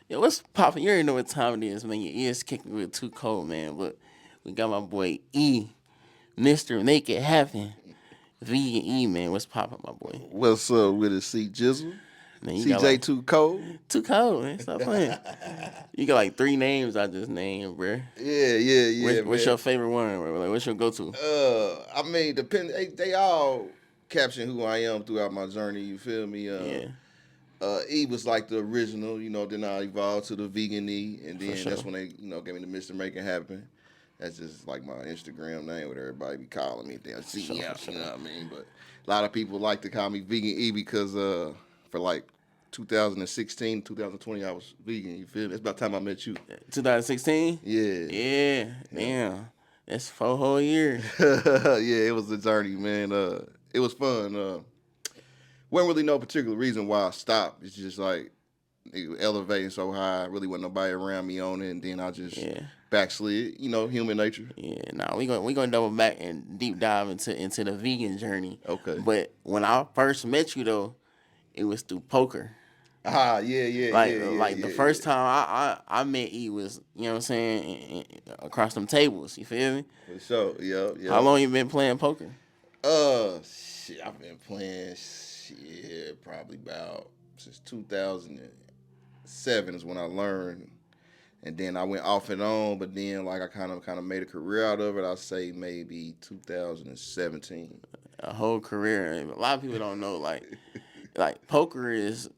Yeah, what's poppin'? You already know what time it is, man. Your ears kicking with Too Cold, man. But we got my boy E, Mr. Make It Happen. Vegan E, man. What's poppin', my boy? What's up with it, C Jizzle? Man, you got CJ like Too Cold? Too Cold, man. Stop playing. You got like three names I just named, bruh. Yeah, What's man. your favorite one? Like, what's your go-to? I mean, they all caption who I am throughout my journey. You feel me? Yeah, E was like the original, Then I evolved to the vegan E, and for then sure. that's when they, gave me the Mister Make It Happen. That's just like my Instagram name, what everybody be calling me. They'll For see sure, me for out, you know sure. what I memean? But a lot of people like to call me Vegan E because for like 2016, 2020, I was vegan. You feel me? It's about time I met you. 2016? Yeah, Yeah, yeah. damn. That's 4 whole years. Yeah, it was a journey, man. It was fun. Wasn't really no particular reason why I stopped. It's just like it was elevating so high, really wasn't nobody around me on it, and then I just Yeah. backslid. Human nature. Yeah, nah, we gonna double back and deep dive into the vegan journey. Okay. But when I first met you though, it was through poker. Ah, yeah, yeah, Like yeah, yeah, like the yeah, first yeah. time I met E was, you know what I'm saying, across them tables. You feel me? For sure. Yep, How yep. long you been playing poker? Shit, I've been playing shit probably about since 2007 is when I learned, and then I went off and on. But then like I kind of made a career out of it. I say maybe 2017. A whole career. And a lot of people don't know like poker is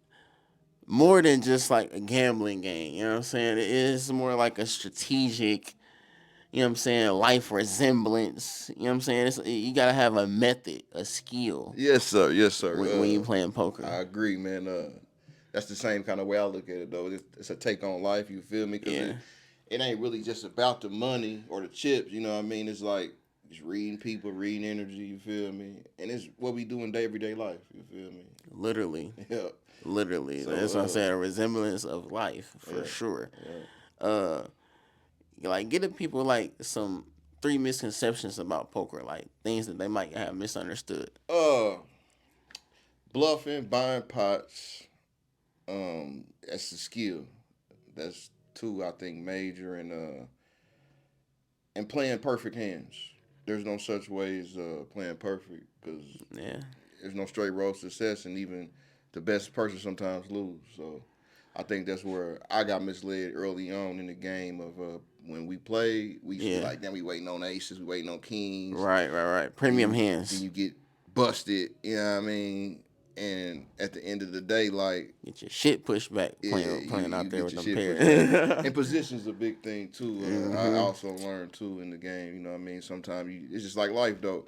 more than just like a gambling game. You know what I'm saying? It is more like a strategic, you know what I'm saying, life resemblance. You know what I'm saying? You gotta have a method, a skill Yes, sir. Yes, sir. when you playing poker. I agree, man. That's the same kind of way I look at it, though. It's a take on life. You feel me? Because Yeah, it ain't really just about the money or the chips. You know what I mean? It's like just reading people, reading energy. You feel me? And it's what we do in everyday life. You feel me? literally, Yeah. literally. So That's what I said. A resemblance of life for yeah, sure. yeah. Uh, like get the people like some three misconceptions about poker, like things that they might have misunderstood. Uh, Bluffing, buying pots. That's the skill. That's two, I think, major and playing perfect hands. There's no such way as playing perfect because Yeah, there's no straight road to success, and even the best person sometimes lose. So I think that's where I got misled early on in the game of when we played, we used to be yeah. like, then we waiting on aces, we waiting on kings, Right, right, right. then Premium then hands. you get busted. You know what I mean? And at the end of the day, like Get your shit pushed back yeah, playing you out there get with your them shit pushed back. pairs. And position's a big thing too. I hmm also learned too in the game. You know what I mean? Sometimes it's just like life though.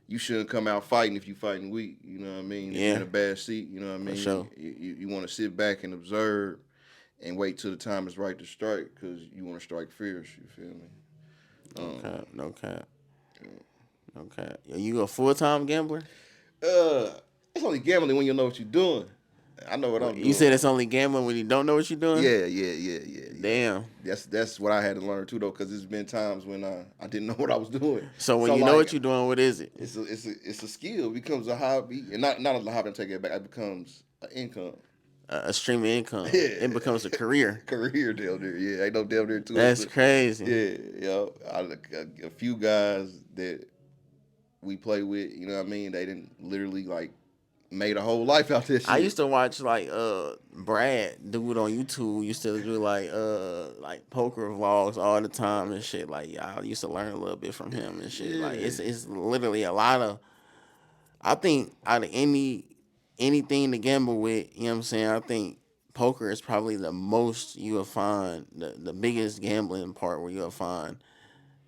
You shouldn't come out fighting if you fighting weak. You know what I mean? If you're Yeah, in a bad seat, you know what I for mean. sure. You want to sit back and observe and wait till the time is right to strike because you want to strike fierce. You feel me? No Um, cap, no cap, no cap. Are you a full time gambler? uh, it's only gambling when you know what you're doing. I know what I'm You said doing. it's only gambling when you don't know what you're doing? Yeah. Damn. That's what I had to learn too though, because there's been times when I didn't know what I was doing. So when So you know like what you're doing, what is it? it's a skill. It becomes a hobby, and not a hobby. I take it back. It becomes an income. A stream of income. Yeah, It becomes a career. career down there. Yeah, ain't no down there to us. That's crazy. Yeah, a few guys that we play with. You know what I mean? They didn't literally like made a whole life out this I shit. used to watch like Brad dude on YouTube used to do like poker vlogs all the time and shit. Like yeah, I used to learn a little bit from him and shit. Like Yeah, it's literally a lot of, I think out of anything to gamble with, you know what I'm saying? I think poker is probably the most you will find the biggest gambling part where you'll find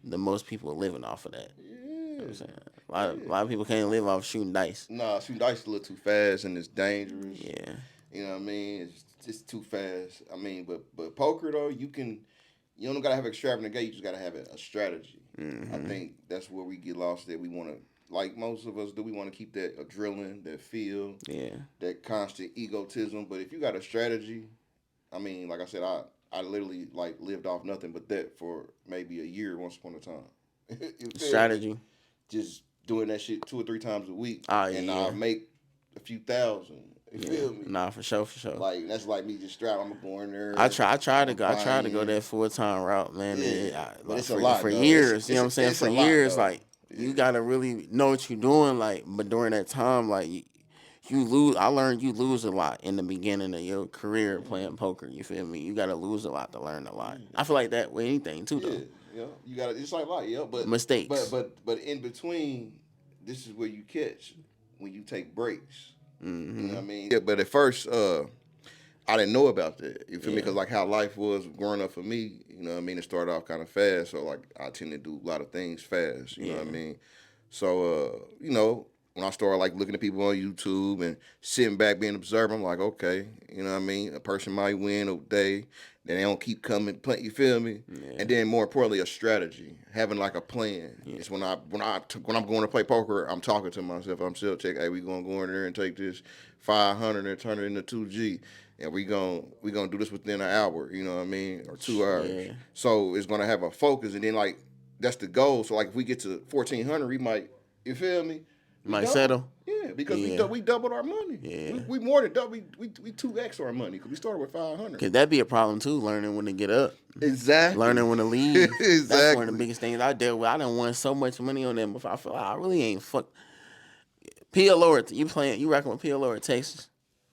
the most people living off of that. You know what I'm yeah, saying? A yeah. lot of people can't live off shooting dice. Nah, shooting dice a little too fast and it's dangerous. Yeah. You know what I mean? It's just too fast. I mean, but poker though, you don't gotta have extravagant game. You just gotta have a strategy. I hmm think that's where we get lost. That we want to, like most of us do, we want to keep that adrenaline, that feel, Yeah. that constant egotism. But if you got a strategy, I mean, like I said, I literally like lived off nothing but that for maybe a year once upon a time. You feel me? Strategy. Just doing that shit 2 or 3 times a week, Oh and yeah. I'll make a few thousand. You feel me? Nah, for sure, for sure. Like that's like me just strap. I'm going there. I tried to go that full-time route, man. Yeah, but it's a for lot for though. years. You know what I'm saying? It's For a lot, years, though. like Yeah. you gotta really know what you're doing. Like, but during that time, like you lose. I learned you lose a lot in the beginning of your career playing poker. You feel me? You gotta lose a lot to learn a lot. I feel like that with anything too, though. Yeah, you got to. It's like yeah, but Mistakes. But in between, this is where you catch when you take breaks. Mm-hmm. You know what I mean? Yeah, but at first, I didn't know about that. You feel me? Yeah. Because like how life was growing up for me, you know what I mean? It started off kind of fast, so like I tend to do a lot of things fast. You know what I mean? So you know, when I started like looking at people on YouTube and sitting back being observant, I'm like, okay, you know what I mean? A person might win a day, then they don't keep coming. You feel me? Yeah. And then more importantly, a strategy, having like a plan. Yeah. It's when I'm going to play poker, I'm talking to myself. I'm still checking. Hey, we gonna go in there and take this 500 and turn it into 2G. And we gonna do this within an hour, you know what I mean, or 2 hours. Yeah. So it's gonna have a focus, and then like that's the goal. So like if we get to 1,400, we might, you feel me? Might settle. Yeah, because Yeah. we doubled our money. Yeah. We more than double. We 2x our money because we started with 500. Cause that be a problem too. Learning when to get up. Exactly. Learning when to leave. Exactly. That's one of the biggest things I dealt with. I done won so much money on them before. I feel like I really ain't fuck. PLO, you rocking with PLO or Texas?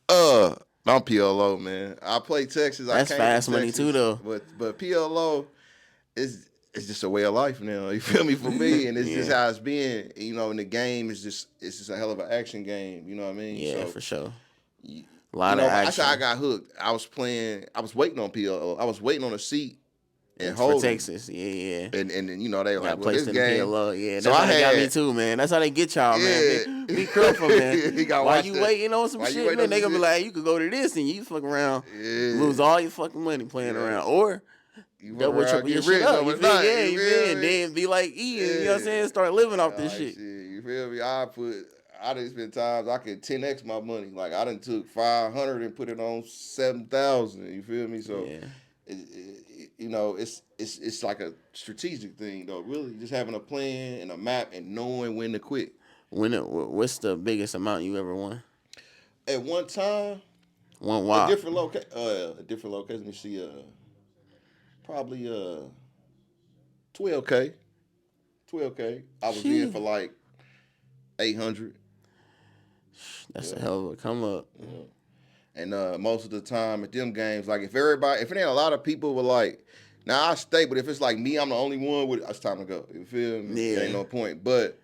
I'm PLO, man. I play Texas. That's I fast money too, though. But PLO is it's just a way of life now. You feel me? For me, and it's just how it's been. You know, in the game, it's just a hell of an action game. You know what I mean? Yeah, so, for sure. A lot of action. That's how I got hooked. I was waiting on PLO. I was waiting on a seat and for Texas. Yeah. And you know they were Got like, well, this placed in game. PLO. Yeah, that's So how they got me too, man. That's how they get y'all, man. Be careful, man. Why you waiting on some shit, man? They gonna be like, you could go to this and you fuck around, lose all your fucking money playing around, or you double triple your shit up. You feel? Yeah, you feel? And then be like Ian. You know what I'm saying? Start living off this shit. You feel me? I done spent times I could 10x my money. Like I done took 500 and put it on 7,000. You feel me? So, you know, it's like a strategic thing though. Really, just having a plan and a map and knowing when to quit. What's the biggest amount you ever won? At one time, a different location. Let me see. Probably 12K. 12K. I was in for like 800. That's a hell of a come up. Yeah. And most of the time at them games, like if it ain't a lot of people were like, now I stay, but if it's like me, I'm the only one with it, it's time to go. You feel me? Yeah. Ain't no point. But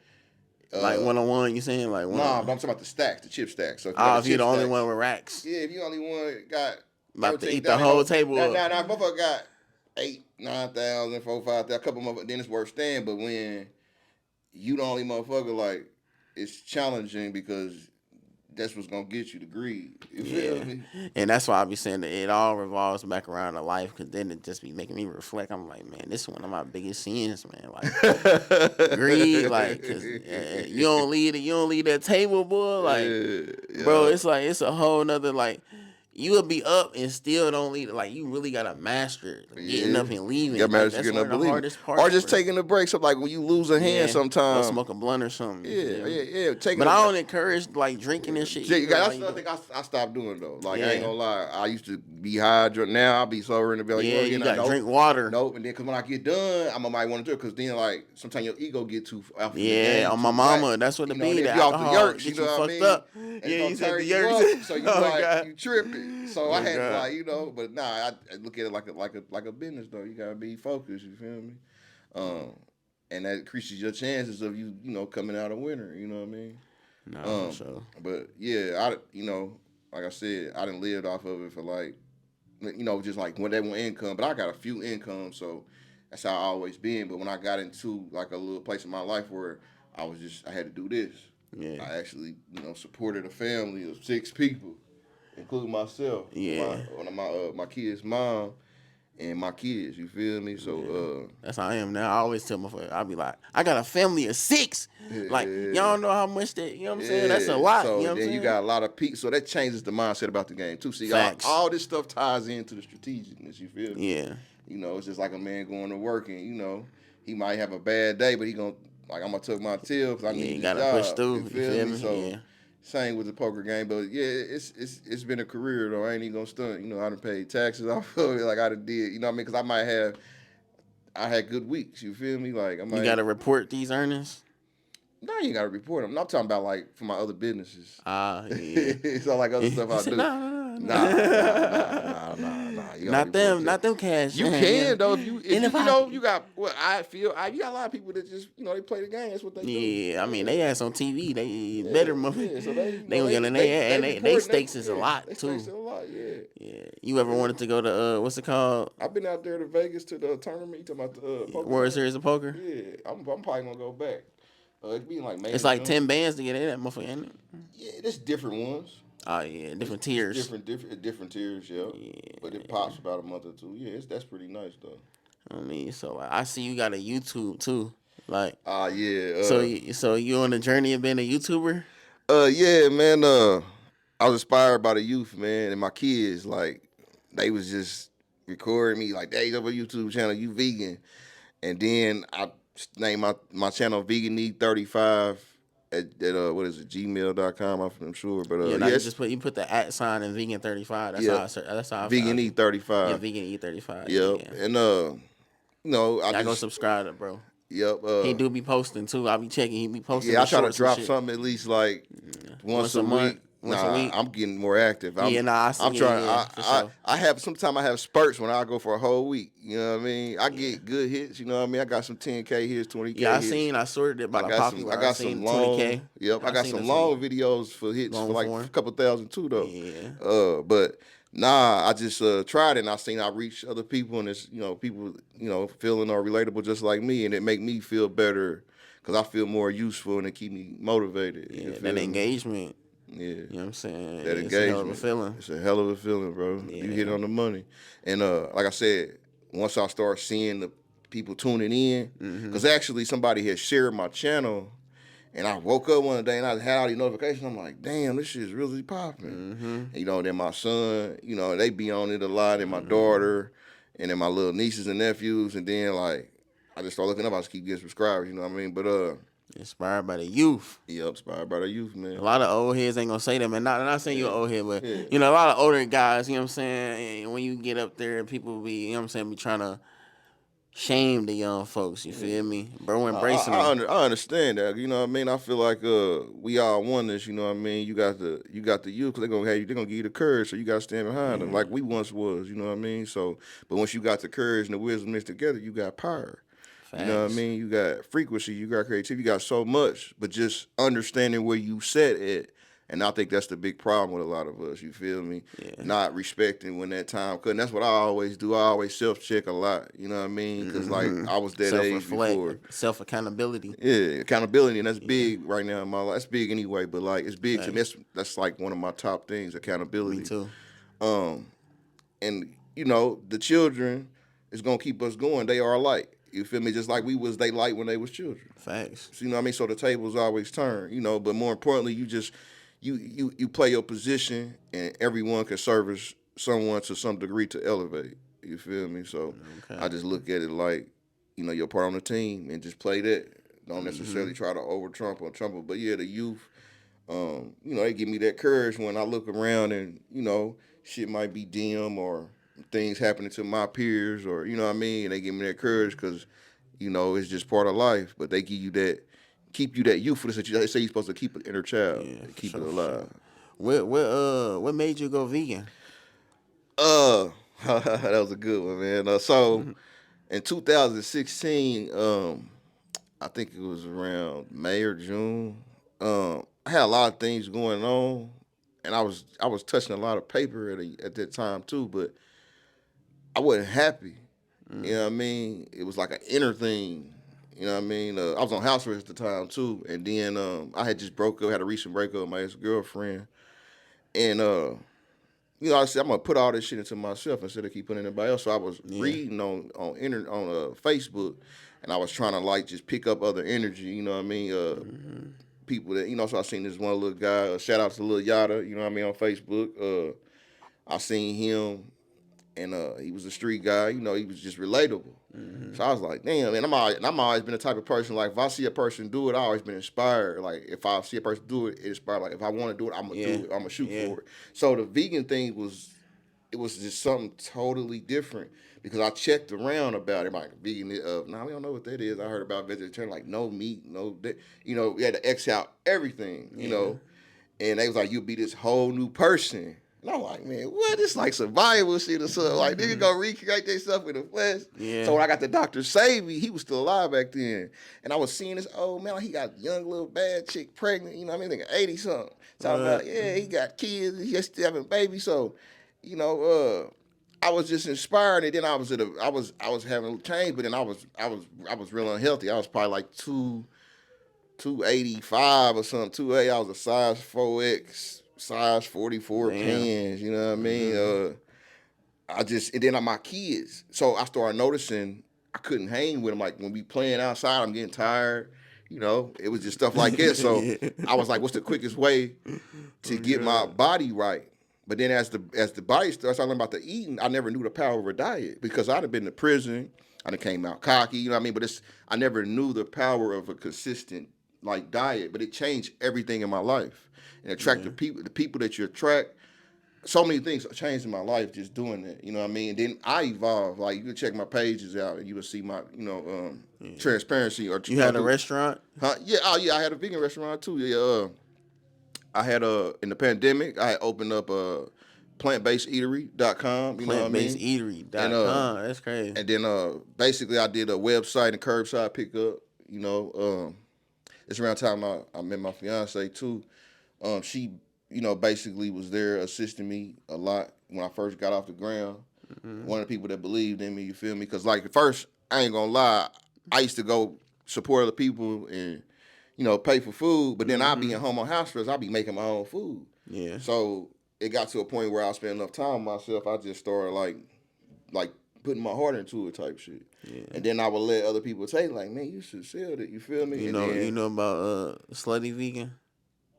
like 1-on-1, you saying like nah, but I'm talking about the stacks, the chip stacks. So if you're the only one with racks. Yeah, if you only one got about to eat the whole table up. Nah, motherfucker got 8,000, 9,000, 4,000, 5,000, a couple of then it's worth staying. But when you the only motherfucker, like it's challenging because that's what's gonna get you the greed. You feel me? And that's why I be saying that it all revolves back around to life, because then it just be making me reflect. I'm like, man, this is one of my biggest sins, man. Like greed, like, cause you don't leave that table, boy. Like, bro, it's like it's a whole nother like. You will be up and still don't leave. Like, you really got to master it. Getting up and leaving. You got to master getting up and leaving. Or just taking the breaks up. Like, when you lose a hand sometimes. Or smoke a blunt or something. Yeah. But I don't encourage, like, drinking and shit. That's another thing I stopped doing, though. Like, I ain't going to lie. I used to be hydrated. Now I'll be sober in the belly. Yeah, you got to drink water. Nope. And then, because when I get done, I might want to do it. Because then, like, sometimes your ego get too off the game. On my mama. That's what it be. The alcohol yerks, get you fucked up. Yeah, you said the yerks. So you tripping. So I had like, you know, but nah, I look at it like a business though. You gotta be focused. You feel me? And that increases your chances of you know, coming out a winner. You know what I mean? No, sure. But yeah, you know, like I said, I didn't live off of it for like, you know, just like when that one income. But I got a few incomes, so that's how I always been. But when I got into like a little place in my life where I had to do this. Yeah. I actually, you know, supported a family of 6 people, including myself. Yeah. My kids' mom and my kids, you feel me? So that's how I am now. I always tell my friends, I'll be like, I got a family of 6. Like, y'all don't know how much that, you know what I'm saying? That's a lot. So you know what I'm then saying? you got a lot of people. So that changes the mindset about the game too. See, all this stuff ties into the strategicness, you feel me? Yeah. You know, it's just like a man going to work and, you know, he might have a bad day, but he gonna, like, I'm gonna tuck my tail because I need you this gotta job. push through. You feel me? So, yeah. same with the poker game. But yeah, it's been a career though. I ain't even gonna stunt. I done paid taxes off of it like I done did. You know what I mean? Because I had good weeks. You feel me? Like I You might. gotta report these earnings. No, you ain't gotta report them. I'm talking about like for my other businesses. Ah, yeah. It's all like other stuff You I said, do. no, no, Nah. You gotta not report them, that. not them cash. You can though if you And if I, you got well I feel you got a lot of people that just they play the game. That's what they do. yeah, I mean they ass on TV. They Yeah, better money. yeah. So they They gonna get in there, and they report stakes is a lot they too. stakes a lot. Yeah. Yeah. You ever Yeah. wanted to go to what's it called? I've been out there to Vegas to the tournament. You talking about the poker World tournament? Series of Poker? Yeah, I'm probably gonna go back. It be in like May or It's like June. 10 bands to get in that motherfucker, ain't it? Yeah, there's different ones. Oh yeah, different It's tiers. different tiers, yeah. But it pops for about a month or two. Yeah, that's pretty nice though. I mean, so like, I see you got a YouTube too. Like, Yeah. so you on the journey of being a YouTuber? Yeah, man. I was inspired by the youth, man, and my kids. Like, they was just recording me like, "Hey, you have a YouTube channel, you vegan?" And then I named my channel Vegan Need 35 at what is it, gmail.com, I'm sure. But Yeah, now you yes, just put the at sign in Vegan 35. That's yeah, how I search. That's how I Vegan found Need you. 35. Yeah, Vegan E35. Yep. Yeah. And I Y'all go just subscribe to bro. yep. He do be posting too. I be checking. He be posting. Yeah, The I try to shorts and drop shit. something at least like once a month. week. Once a week. I'm getting more active. Yeah, nah, I see. I'm trying. For sure. I have sometimes I have spurts when I go for a whole week. You know what I mean? I get good hits. You know what I mean? I got some 10K hits, 20K Yeah, hits. I sorted it by the I popular. got some long. 20K. Yep, I got some long videos for hits long for like form. a couple thousand too though. Yeah. But nah, I just tried it and I seen I reach other people and it's people feeling or relatable just like me and it make me feel better because I feel more useful and it keep me motivated. Yeah, that engagement. Yeah. You know what I'm saying? That It's engagement. a hell of a feeling. It's a hell of a feeling, bro. Yeah. You hit on the money. And like I said, once I start seeing the people tuning in, because actually somebody had shared my channel, and I woke up one day and I had all these notifications. I'm like, damn, this shit's really popping. Then my son, they be on it a lot, and my daughter, and then my little nieces and nephews, and then like I just start looking up. I just keep getting subscribers. You know what I mean? But inspired by the youth. Yeah, inspired by the youth, man. A lot of old heads ain't gonna say that, man. Not saying you're an old head, but Yeah. a lot of older guys, you know what I'm saying? And when you get up there, people be, you know what I'm saying, be trying to shame the young folks, you feel me? Bro, embracing them. I understand that. You know what I mean? I feel like we all want this, you know what I mean? You got the youth, cause they're gonna give you the courage, so you gotta stand behind them, like we once was, you know what I mean? So but once you got the courage and the wisdom mixed together, you got power. Facts. You know what I mean? You got frequency, you got creativity, you got so much, but just understanding where you set it. And I think that's the big problem with a lot of us. You feel me? Yeah. Not respecting when that time comes. And that's what I always do. I always self-check a lot. You know what I mean? Because like I was that age before. Self-accountability. Yeah, accountability, and that's big right now in my life. That's big anyway, but like it's big to me. That's like one of my top things, accountability. Me too. And the children is gonna keep us going. They are a light. You feel me? Just like we was they light when they was children. Facts. So, you know what I mean? So the tables always turn, but more importantly, you just you play your position and everyone can service someone to some degree to elevate. You feel me? So I just look at it like, you're part on the team and just play that. Don't necessarily try to over trump or trump. But yeah, the youth, they give me that courage when I look around and, shit might be dim or things happening to my peers or, you know what I mean? And they give me that courage because, it's just part of life. But they give you that, keep you that youthfulness that they say you're supposed to keep an inner child, keep it alive. What made you go vegan? That was a good one, man. So in 2016, I think it was around May or June. I had a lot of things going on, and I was touching a lot of paper at that time too, but I wasn't happy. You know what I mean? It was like an inner thing. You know what I mean? I was on house arrest at the time too, and then I had just broke up, had a recent breakup with my ex-girlfriend, and I said I'm gonna put all this shit into myself instead of keep putting anybody else. So I was reading on Facebook, and I was trying to like just pick up other energy. You know what I mean? People that So I seen this one little guy. Shout out to Lil Yada. You know what I mean on Facebook. I seen him, and he was a street guy. You know, he was just relatable. So I was like, damn, and I'm always been the type of person like if I see a person do it, I always been inspired. Like if I see a person do it, it inspired. Like if I want to do it, I'm gonna do it. I'm gonna shoot for it. So the vegan thing was just something totally different because I checked around about it. Like vegan, now we don't know what that is. I heard about vegetarian, like no meat, no, you know, we had to X out everything, you know, and they was like, you'll be this whole new person. And I'm like, man, what? It's like survival shit or something. Like, nigga gonna recreate themselves in the flesh. Yeah. So when I got the Dr. Savy, he was still alive back then. And I was seeing this old man, like, he got a young little bad chick pregnant, you know what I mean? Like 80 something. Talking about, yeah, he got kids, he's still having babies. So, you know, I was just inspired, and then I was having change, but then I was real unhealthy. I was probably like 285 or something, 280. I was a size 4X, size 44 pants, you know what I mean? And then my kids. So I started noticing I couldn't hang with them. Like when we playing outside, I'm getting tired. You know, it was just stuff like that. So I was like, what's the quickest way to get my body right? But then as the body starts talking about the eating, I never knew the power of a diet because I'd have been to prison. I done came out cocky, you know what I mean? But I never knew the power of a consistent like diet, but it changed everything in my life. And attract the people that you attract. So many things changed in my life just doing that. You know what I mean? And then I evolved. Like you can check my pages out and you will see my, transparency. Or you had a restaurant? Huh? Yeah. Oh yeah. I had a vegan restaurant too. Yeah. I had in the pandemic, I had opened up plantbasedeatery.com. You know what I mean? Plantbasedeatery.com. That's crazy. And then basically I did a website and curbside pickup. You know, it's around time I met my fiance too. She, basically was there assisting me a lot when I first got off the ground. One of the people that believed in me, you feel me? Because like at first, I ain't gonna lie, I used to go support other people and pay for food, but then I'd be in home on house arrest. I'd be making my own food. Yeah. So it got to a point where I spent enough time with myself. I just started like putting my heart into it type shit. Yeah. And then I would let other people take like, man, you should sell it. You feel me? You know about Slutty Vegan?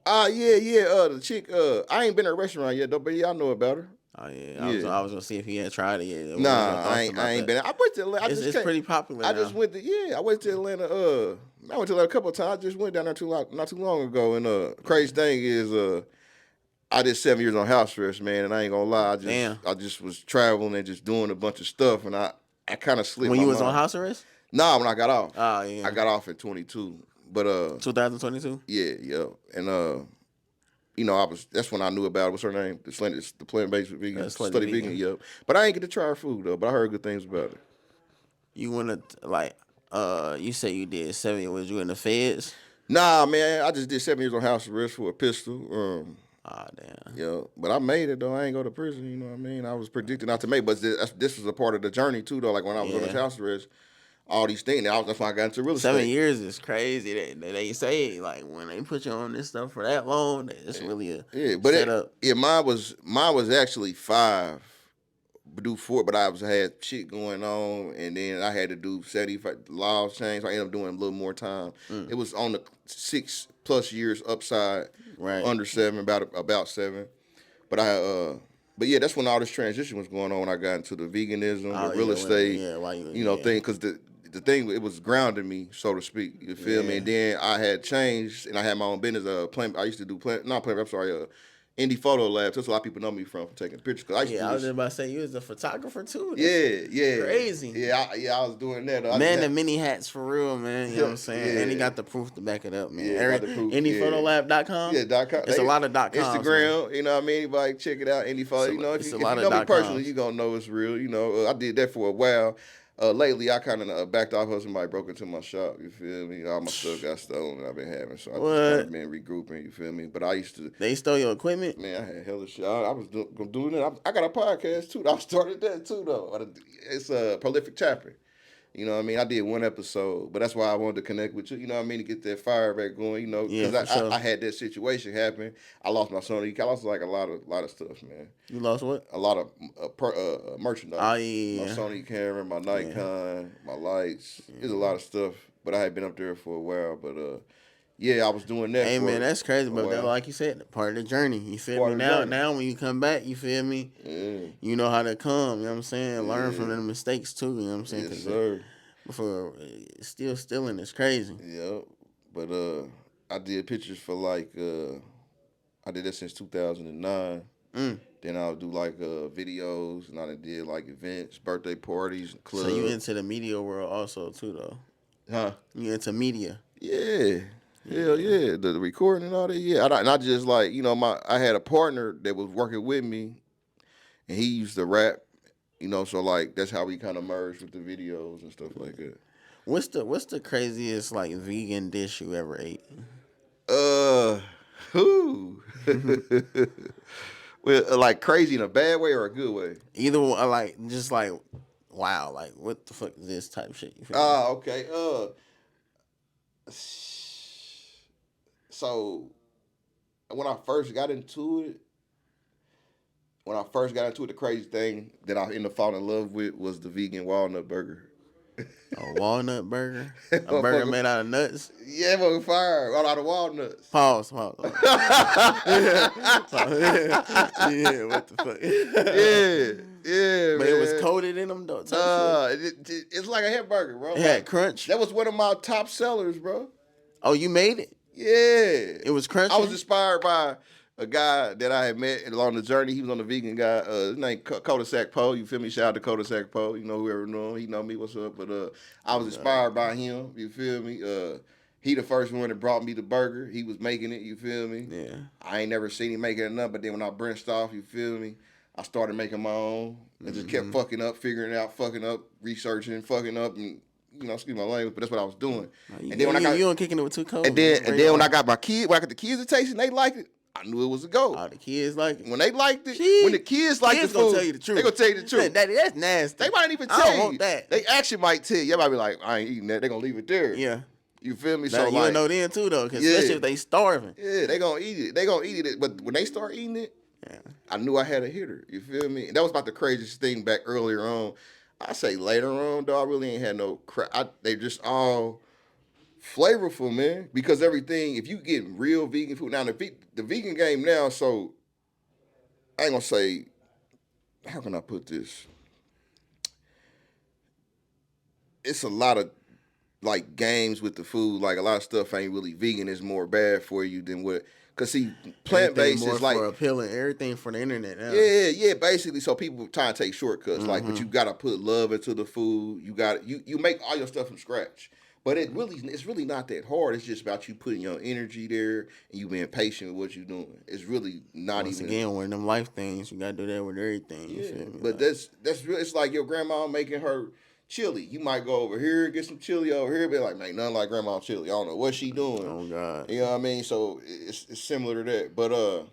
Yeah. The chick. I ain't been to a restaurant yet though, but yeah, I know about her. Oh yeah. I was gonna see if he had tried it yet. Nah, I ain't been. I went to Atlanta. It's pretty popular. I just went to I went to Atlanta. I went to Atlanta a couple of times. I just went down there not too long ago. And crazy thing is I did 7 years on house arrest, man, and I ain't gonna lie. I just was traveling and just doing a bunch of stuff, and I kind of slipped. When you was on house arrest? Nah, when I got off. Oh yeah. I got off in 22, but 2022. Yeah, and that's when I knew about it. What's her name? The plant-based vegan, Slutty Vegan. Yep. But I ain't get to try her food though. But I heard good things about it. You wanna you say you did 7 years. Was you in the feds? Nah, man. I just did 7 years on house arrest for a pistol. Damn. Yeah, but I made it though. I ain't go to prison. You know what I mean? I was predicted not to make, but this was a part of the journey too though. Like when I was on the house arrest, all these things. That's why I got into real estate. 7 years is crazy. They say like when they put you on this stuff for that long, it's really a setup. Mine was actually 5. Do 4, but I had shit going on, and then I had to do 75 laws change. So I ended up doing a little more time. It was on the 6+ years upside, right? Under 7, about 7. But yeah, that's when all this transition was going on. When I got into the veganism, the real estate, thing, because the thing, it was grounding me, so to speak. You feel me? And then I had changed, and I had my own business. I used to do Indie Photo Labs. That's a lot of people know me from taking pictures. Cause I was just about to say you was a photographer too. Yeah. Crazy. Yeah, I was doing that. The mini hats for real, man. You know what I'm saying? Yeah. And he got the proof to back it up, man. Yeah, got the proof. IndiePhotoLab.com? Yeah, .com. It's a lot of .coms. Instagram, man. You know what I mean? Anybody check it out. Indie Photo. If you know me personally, you gonna know it's real. I did that for a while. Lately, I kind of backed off of somebody broke into my shop. You feel me? All my stuff got stolen. I've been having, so I just kind of been regrouping. You feel me? But I used to. They stole your equipment? Man, I had hella shit. I was doing it. I got a podcast too. I started that too though. It's a Prolific Chapter. You know what I mean? I did 1 episode, but that's why I wanted to connect with you. You know what I mean? To get that fire back going. Because I had that situation happen. I lost my Sony. I lost like a lot of stuff, man. You lost what? A lot of merchandise. Oh yeah. My Sony camera, my Nikon, my lights. There's a lot of stuff, but I had been up there for a while. But Yeah, I was doing that. Hey for man, that's crazy, a but that, while. like you said, part of the journey. You feel Part me? of the Now, journey. now when you come back, you feel me? Yeah, You know how to come. You know what I'm saying? Learn from yeah, the mistakes too. You know what I'm saying? yes, Because sir. before still stealing is crazy. Yeah, but I did pictures for like I did that since 2009. Mm. Then I'll do like videos, and I done did like events, birthday parties, So you clubs. into the media world also too though? Huh? You into media? Yeah. Hell Yeah. yeah, the recording and all that. Yeah, and I just like I had a partner that was working with me, and he used to rap. So like that's how we kind of merged with the videos and stuff like that. What's the craziest like vegan dish you ever ate? Uh, who? Well, like crazy in a bad way or a good way? Either one, like just like wow, like what the fuck is this type shit? You feel me? Ah, okay. So when I first got into it, the crazy thing that I ended up falling in love with was the vegan walnut burger. A walnut burger, a burger Motherfucker, made out of nuts. yeah, motherfucker, fire all out of walnuts. Pause. Pause. Yeah, what the fuck? Yeah, yeah, But it was man. coated in them though. Type shit. It's like a hamburger, bro. It had Like crunch. that was one of my top sellers, bro. Oh, you made it. Yeah, It was I was crunchy. inspired by a guy that I had met along the journey. He was on the vegan guy. His name Cul-de-sac Poe. You feel me? Shout out to Cul-de-sac Poe. Whoever know him, he know me. What's up? But I was inspired by him. You feel me? He the first one that brought me the burger. He was making it. You feel me? Yeah. I ain't never seen him making enough. But then when I branched off, you feel me? I started making my own and just kept fucking up, figuring it out, fucking up, researching, fucking up, and excuse my language, but that's what I was doing. You, And then when I you, got you don't kicking it with two codes. and then Man. and then when I got my kid, when I got the kids to taste it, and they liked it. I knew it was a go. All the kids like it. When they liked it, Shit. when the kids liked the Kids food, gonna tell you the truth. they gonna tell you the truth. Daddy, that's nasty. They might even I tell don't you. want that. They actually might tell you. You might be like, I ain't eating that. They gonna leave it there. Yeah. You feel me? Now, So you'll like, know then too though, cause Yeah. especially if they starving. yeah, they gonna eat it. They gonna eat it. But when they start eating it, Yeah. I knew I had a hitter. You feel me? And that was about the craziest thing back earlier on. I say later on, though, I really ain't had no crap. They just all flavorful, man. Because everything, if you get real vegan food now, the vegan game now, so I ain't gonna say, how can I put this? It's a lot of like games with the food. Like a lot of stuff ain't really vegan. It's more bad for you than what. Cause see, plant based Everything is more like for appealing. Everything for the internet now. yeah. Basically, so people try to take shortcuts. Like, but you gotta put love into the food. You make all your stuff from scratch. But it's really not that hard. It's just about you putting your energy there and you being patient with what you're doing. It's really not Once even. again, one of them life things, you gotta do that with everything. You Yeah, feel me? but that's real. It's like your grandma making her chili. You might go over here get some chili over here, be like, man, nothing like grandma chili. I don't know what she doing. Oh God. You know what I mean? So it's similar to that. But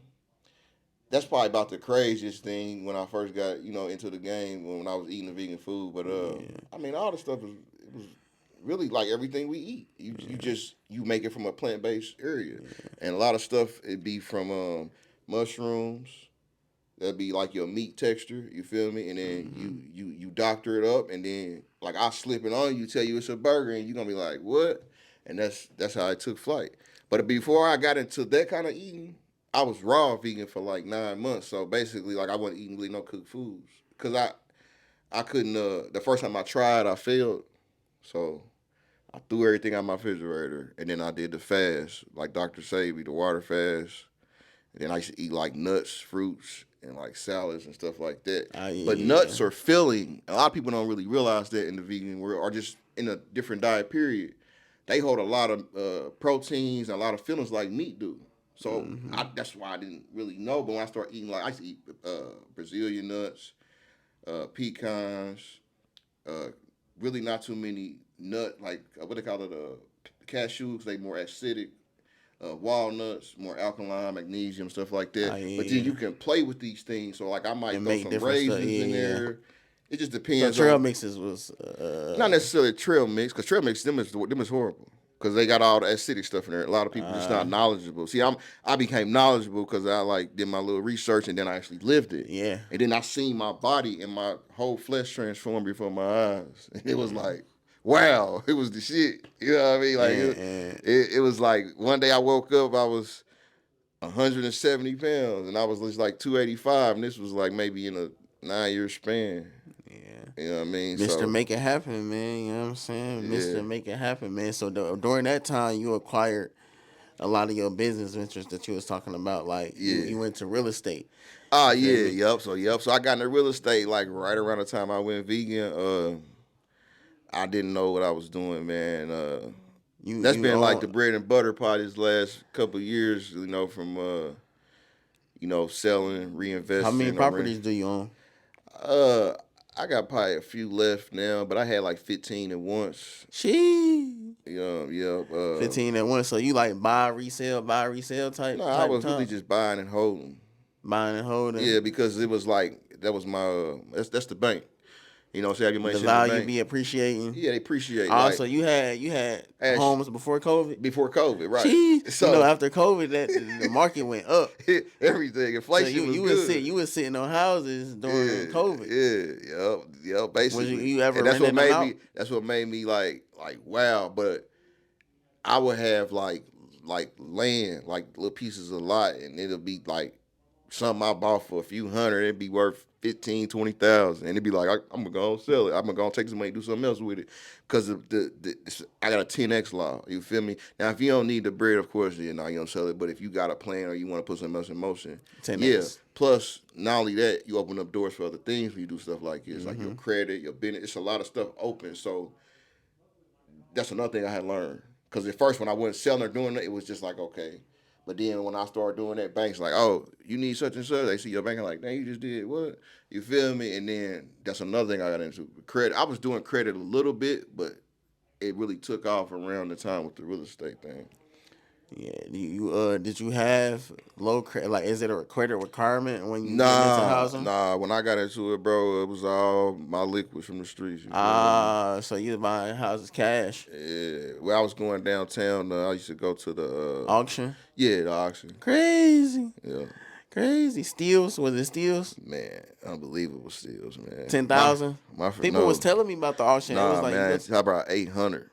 that's probably about the craziest thing when I first got into the game when I was eating the vegan food. But I mean, all the stuff was really like everything we eat. You make it from a plant based area, and a lot of stuff it be from mushrooms. That'd be like your meat texture. You feel me? And then you doctor it up, and then like I slip it on you, tell you it's a burger, and you're gonna be like, what? And that's how I took flight. But before I got into that kind of eating, I was raw vegan for like 9 months. So basically, like I wasn't eating really no cooked foods because I couldn't. The first time I tried, I failed. So I threw everything out my refrigerator, and then I did the fast, like Dr. Savy, the water fast. And then I used to eat like nuts, fruits, and like salads and stuff like that. Yeah. But nuts are filling. A lot of people don't really realize that in the vegan world, or just in a different diet period. They hold a lot of proteins and a lot of fillings like meat do. So that's why I didn't really know. But when I started eating, like I used to eat Brazilian nuts, pecans, really not too many like what they call it, cashews. They more acidic. Walnuts, more alkaline, magnesium, stuff like that. But then you can play with these things. So like I might throw some raisins in there. It just depends. So trail mixes was not necessarily trail mix, because trail mix them is horrible. Because they got all the acidic stuff in there. A lot of people just not knowledgeable. See, I became knowledgeable because I like did my little research and then I actually lived it. Yeah. And then I seen my body and my whole flesh transform before my eyes. And it was like, wow, it was the shit. You know what I mean? Like it was like one day I woke up, I was 170 pounds, and I was just like 285, and this was like maybe in a 9-year span. Yeah. You know what I mean? Mr. So Make It Happen, man. You know what I'm saying? yeah, Mr. Make It Happen, man. So during that time, you acquired a lot of your business ventures that you was talking about. Like you went to real estate. Ah, You feel yeah, me? yep. So I got into real estate like right around the time I went vegan. I didn't know what I was doing, man. That's You been like own the bread and butter part these last couple of years, from selling, how many reinvesting, or rent. properties do you own? Uh, I got probably a few left now, but I had like 15 at once. She Yeah. 15 at once. So you like buy resale type No, I was really time? just buying and holding. Buying and holding. Yeah, because it was like that was my that's the bank. So have your money The sitting in the value bank. be appreciating. Yeah, they appreciate Also, like you had Ash, homes before COVID. before COVID, right? Jeez. So After COVID, that the market went up. everything, So inflation was good. you was sitting on houses during COVID. Yep, basically. Was you ever And that's what renting them made out? me. That's what made me like wow. But I would have like land, like little pieces of lot, and it'll be like something I bought for a few hundred. It'd be worth 15, 20,000, and it'd be like I'm gonna go sell it. I'm gonna go take some money, and do something else with it, because I got a 10x law. You feel me? Now, if you don't need the bread, of course, you don't sell it. But if you got a plan or you want to put something else in motion, 10x. yeah. Plus, not only that, you open up doors for other things when you do stuff like this, like your credit, your business. It's a lot of stuff open. So that's another thing I had learned. Because at first, when I wasn't selling or doing it, it was just like, okay. But then when I started doing that, banks like, oh, you need such and such. They see your bank, like, dang, you just did what? You feel me? And then that's another thing I got into. Credit. I was doing credit a little bit, but it really took off around the time with the real estate thing. Yeah. Did you have low credit? Like, is it a credit requirement when you get into housing? Nah. When I got into it, bro, it was all my liquids from the streets. You feel me? So you was buying houses cash? Yeah. When I was going downtown, I used to go to the Auction? Yeah, the auction. Crazy. Yeah. Crazy. Steals? Was it steals? Man, unbelievable steals, man. 10,000? People was telling me about the auction. It was Nah, like, man. How about 800?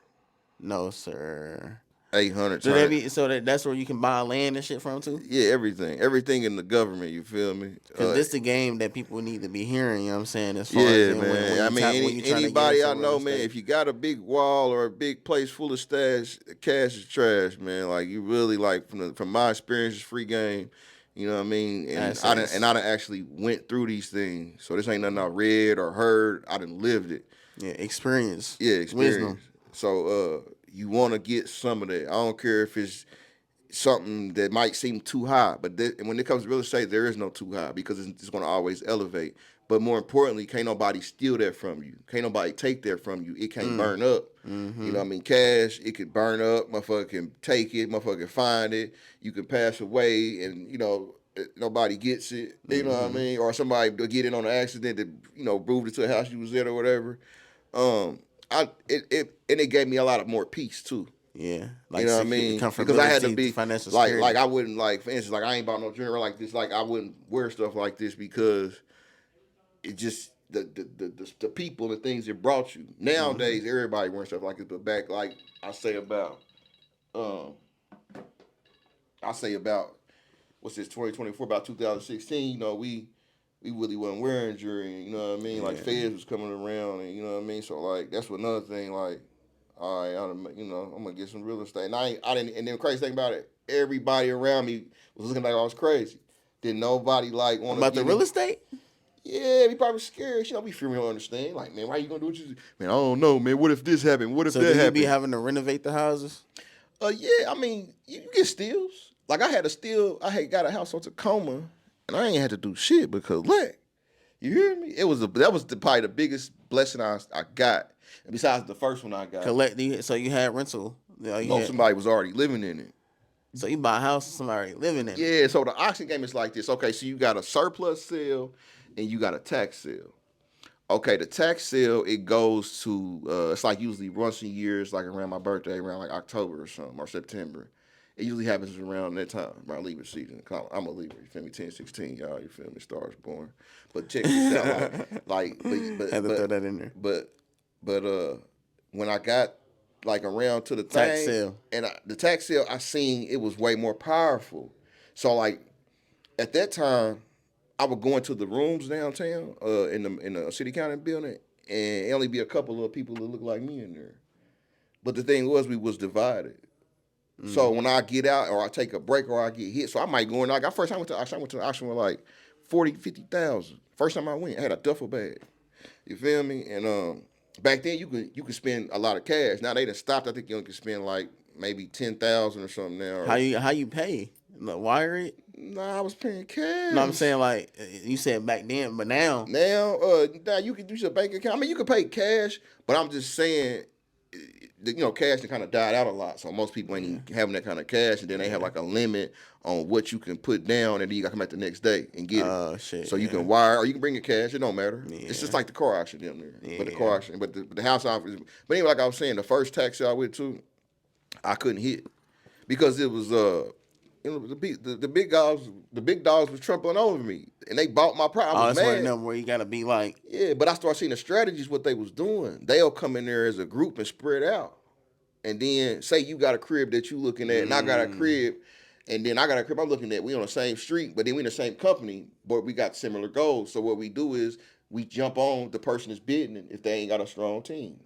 No, sir. 800. So that's where you can buy land and shit from too? Yeah, everything in the government. You feel me? Because this the game that people need to be hearing. You know what I'm saying? As far Yeah, as man. Anybody I know, man. If you got a big wall or a big place full of stash, cash is trash, man. Like you really like from my experience, it's free game. You know what I mean? And I done actually went through these things. So this ain't nothing I read or heard. I done lived it. Yeah, experience. Yeah, experience. Wisdom. So you want to get some of that. I don't care if it's something that might seem too high, but when it comes to real estate, there is no too high because it's going to always elevate. But more importantly, can't nobody steal that from you. Can't nobody take that from you. It can't burn up. Mm-hmm. You know what I mean? Cash, it could burn up. Motherfucker can take it. Motherfucker can find it. You can pass away and, nobody gets it. You know what I mean? Or somebody will get it on an accident that, moved it to a house you was at or whatever. It gave me a lot of more peace too. Yeah, like you know what I mean? Because I had to be financial security. Like I wouldn't for instance, like I ain't bought no jewelry like this. Like I wouldn't wear stuff like this because it just the people and things it brought you. Nowadays, everybody wearing stuff like this, but back like I say about what's this 2024 about 2016. We really wasn't wearing jewelry. You know what I mean? Like feds was coming around, and you know what I mean. So like that's another thing. Like, all right, I'm gonna get some real estate. And I didn't. And then the crazy thing about it, everybody around me was looking like I was crazy. Didn't nobody like want about the real estate? Yeah, we probably scared. We fear we don't understand. Like, man, why you gonna do what you? Man, I don't know, man. What if this happened? What if that happened? So you be having to renovate the houses? Yeah. I mean, you get steals. Like I had got a house on Tacoma. And I ain't had to do shit but collect. You hear me? That was probably the biggest blessing I got. And besides the first one I got. So you had rental. Somebody was already living in it. So you buy a house and somebody already living in it. Yeah, so the auction game is like this. Okay, so you got a surplus sale and you got a tax sale. Okay, the tax sale, it goes to, it's like usually once a year. It's like around my birthday, around like October or something, or September. It usually happens around that time, around Libra season. I'm a Libra, you feel me? 10-16, y'all, you feel me? Stars born. But check this out, but had to throw that in there. But when I got like around to the Tax thing, sale. and the tax sale, I seen it was way more powerful. So like at that time, I would go into the rooms downtown, in the city county building, and it only be a couple of people that look like me in there. But the thing was, we was divided. So when I get out or I take a break or I get hit, so I might go in. Like, first time I went to the auction, with like 40, 50,000. First time I went, I had a duffel bag. You feel me? And back then you could spend a lot of cash. Now they done stopped. I think you only can spend like maybe 10,000 or something now. Or, How you pay? Like, wire it? nah, I was paying cash. No, I'm saying like you said back then, but now Now you can use your bank account. I mean, you can pay cash, but I'm just saying, cash kind of died out a lot. So most people ain't even having that kind of cash, and then they have like a limit on what you can put down, and then you got to come back the next day and get it. Oh shit. So you can wire or you can bring your cash. It don't matter. Yeah. It's just like the car auction down there. But the Yeah. car auction, but the house office. But anyway, like I was saying, the first tax sale I went to, I couldn't hit because it was the big dogs was trampling over me, and they bought my property. I was that's one mad. of them where you gotta be like, Yeah, but I started seeing the strategies what they was doing. They'll come in there as a group and spread out, and then say you got a crib that you looking at, and I got a crib, and then I got a crib I'm looking at. We on the same street, but then we in the same company, but we got similar goals. So what we do is we jump on the person that's bidding if they ain't got a strong team,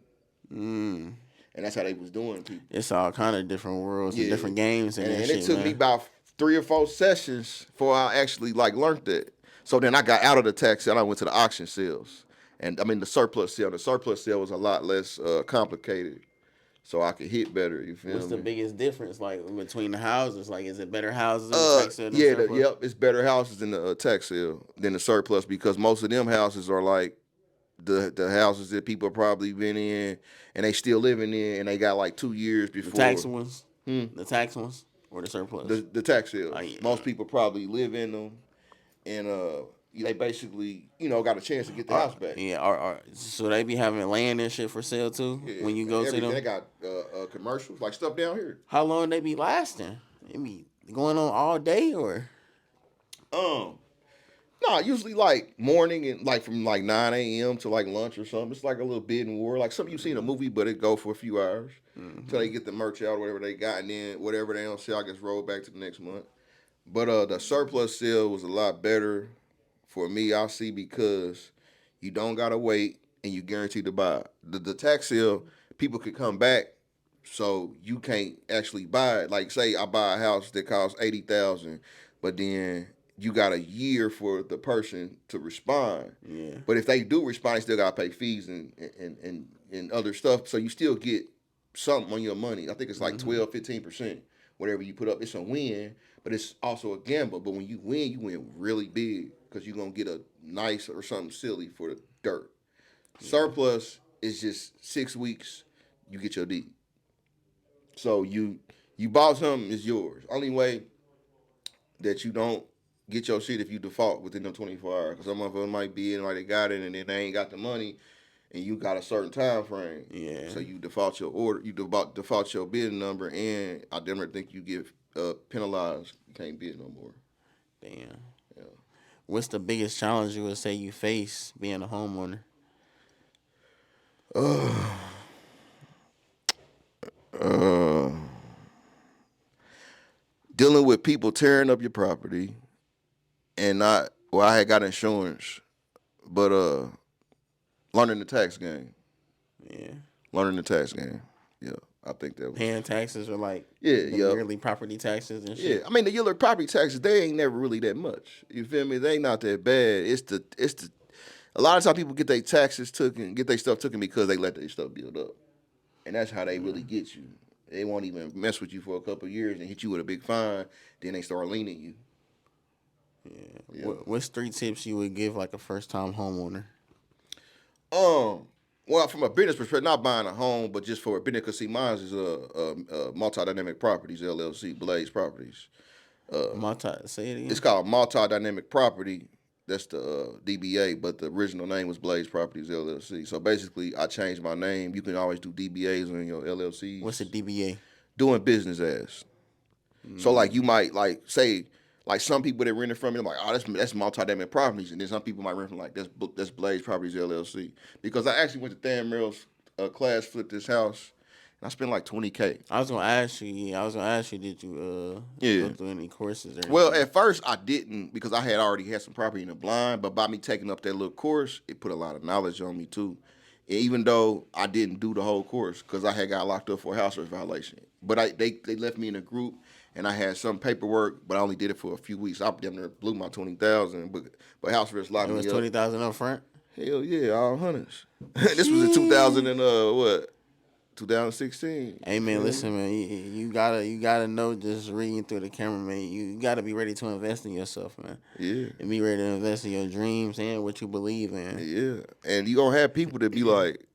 and that's how they was doing people. it's all kind of different worlds and Yeah. different games and, And shit, it took man. me about 3 or 4 sessions before I actually like learned that. So then I got out of the tax sale. I went to the auction sales, and I mean the surplus sale. The surplus sale was a lot less complicated, so I could hit better. You feel What's me? the biggest difference like between the houses? Like, is it better houses in the tax sale than Yeah, surplus? it's better houses in the tax sale than the surplus because most of them houses are like the houses that people probably been in and they still living in, and they got like 2 years The before tax ones, the tax ones, or the surplus? the tax sales. Oh, yeah. Most people probably live in them, and they basically got a chance to get the house back. Yeah, so they be having land and shit for sale too Yeah, when you go to everything. them. They got commercials like stuff down here. How long they be lasting? It be going on all day or? No, usually like morning and like from like 9 a.m. to like lunch or something. It's like a little bidding war, like something you see in a movie, but it go for a few hours until they get the merch out, whatever they got, and then whatever they don't sell gets rolled back to the next month. But the surplus sale was a lot better for me, I see, because you don't gotta wait and you guaranteed to buy. The tax sale, people could come back, so you can't actually buy it. Like say I buy a house that costs 80,000, but then you got a year for the person to respond. Yeah. But if they do respond, they still gotta pay fees and other stuff. So you still get something on your money. I think it's like 12, 15%. Whatever you put up, it's a win, but it's also a gamble. But when you win really big because you're gonna get a nice or something silly for the dirt. Surplus is just 6 weeks, you get your deed. So you bought something, it's yours. Only way that you don't get your shit if you default within them 24 hours. Because some of them might be in like they got it and then they ain't got the money and you got a certain time frame. Yeah. So you default your order, you default your bidding number, and I never think you get penalized. You can't bid no more. Damn. Yeah. What's the biggest challenge you would say you face being a homeowner? Dealing with people tearing up your property and not, well, I had got insurance, but learning the tax game. Yeah. Learning the tax game. Yeah, I think that was. Paying taxes or like Yeah, the yeah. yearly property taxes and Yeah, shit. I mean the yearly property taxes, they ain't never really that much. You feel me? They ain't not that bad. It's the a lot of times people get their taxes taken, get their stuff taken because they let their stuff build up. And that's how they really get you. They won't even mess with you for a couple of years and hit you with a big fine, then they start leaning you. Yeah. What street tips you would give like a first time homeowner? Well, from a business perspective, not buying a home, but just for a business, because see, mine is Multi-Dynamic Properties, LLC, Blaze Properties. Say it again. It's called Multi-Dynamic Property. That's the DBA, but the original name was Blaze Properties, LLC. So basically, I changed my name. You can always do DBAs on your LLCs. What's a DBA? Doing business as. So like you might like say like some people that rented from me, I'm like, oh, that's Multi-Dynamic Properties, and then some people might rent from like that's Blaze Properties LLC, because I actually went to Than Merrill's class flipped this house, and I spent like $20K. I was gonna ask you. Yeah, I was gonna ask you. Did you Yeah. go through any courses or Well, anything? at first I didn't because I had already had some property in the blind, but by me taking up that little course, it put a lot of knowledge on me too. And even though I didn't do the whole course because I had got locked up for a house arrest violation, but they left me in a group and I had some paperwork, but I only did it for a few weeks. I damn near blew my 20,000, but house arrest locked It was me up. 20,000 up front. Hell yeah, all hundreds. This was in 2000 and what? 2016. Hey man, listen man, you gotta know just reading through the camera, man. You gotta be ready to invest in yourself, man, Yeah. and be ready to invest in your dreams and what you believe in. Yeah, and you gonna have people that be like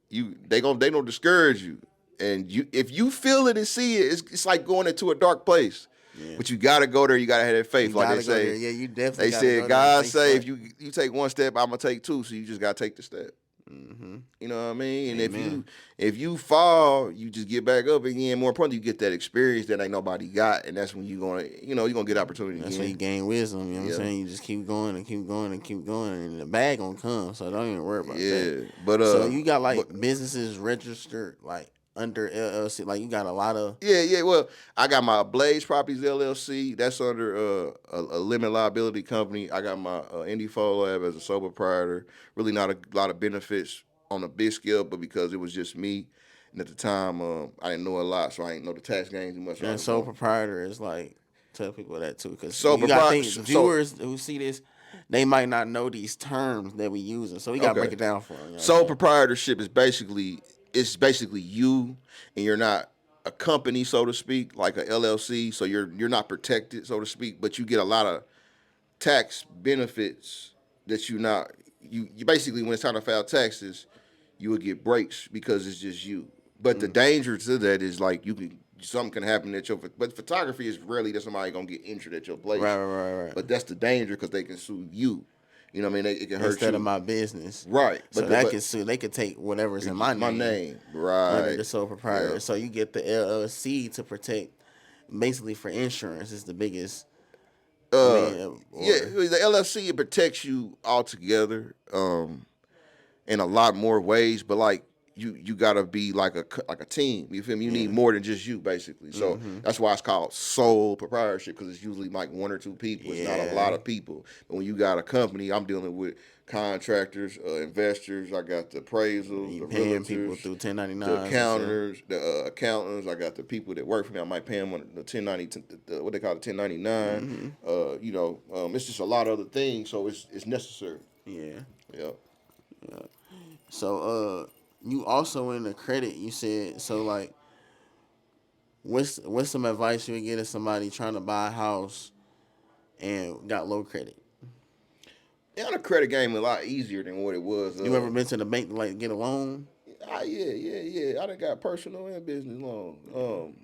they don't discourage you, and if you feel it and see it, it's like going into a dark place. Yeah. But you gotta go there. You gotta have that faith, You like gotta they go say. there. Yeah, you definitely. They gotta said go God there say and if you take one step, I'm gonna take two. So you just gotta take the step. Mm-hmm. You know what I mean? And Amen. if you fall, you just get back up again. More importantly, you get that experience that ain't nobody got, and that's when you gonna get opportunity That's again. when you gain wisdom. You know what I'm saying? You just keep going and keep going and keep going, and the bag gonna come. So don't even worry about that. But So you got like businesses registered like under LLC. Like you got a lot of. Yeah. Well, I got my Blaze Properties LLC. That's under a limited liability company. I got my Indie Photo Lab as a sole proprietor. Really not a lot of benefits on a big scale, but because it was just me, and at the time I didn't know a lot, so I didn't know the tax gains too much. And sole proprietor is like tell people that too, because So you got things. Viewers who see this, they might not know these terms that we using, so we gotta break it down for them. You know sole proprietorship is basically you, and you're not a company, so to speak, like a LLC. So you're not protected, so to speak, but you get a lot of tax benefits that you basically when it's time to file taxes, you would get breaks because it's just you. But the danger to that is like something can happen at but photography is rarely that somebody gonna get injured at your place. Right. But that's the danger because they can sue you. You know what I mean? It can hurt Instead you. of my business. Right. So that can sue. They could take whatever's in my name. My name. Right. Under the sole proprietor. Yeah. So you get the LLC to protect, basically for insurance is the biggest. The LLC, it protects you altogether in a lot more ways, but like you gotta be like a team. You feel me? You need more than just you, basically. So that's why it's called sole proprietorship, because it's usually like one or two people. It's not a lot of people. But when you got a company, I'm dealing with contractors, investors. I got the appraisals, the paying realtors, people through 1099, the accountants, the accountants. I got the people that work for me. I might pay them on the 1090, what they call the 1099. It's just a lot of other things. So it's necessary. Yeah. Yeah. So you also in the credit, you said, so like what's some advice you would give to somebody trying to buy a house and got low credit? Yeah, the credit game a lot easier than what it was. You ever been to the bank to like get a loan? Yeah. I done got personal and business loan.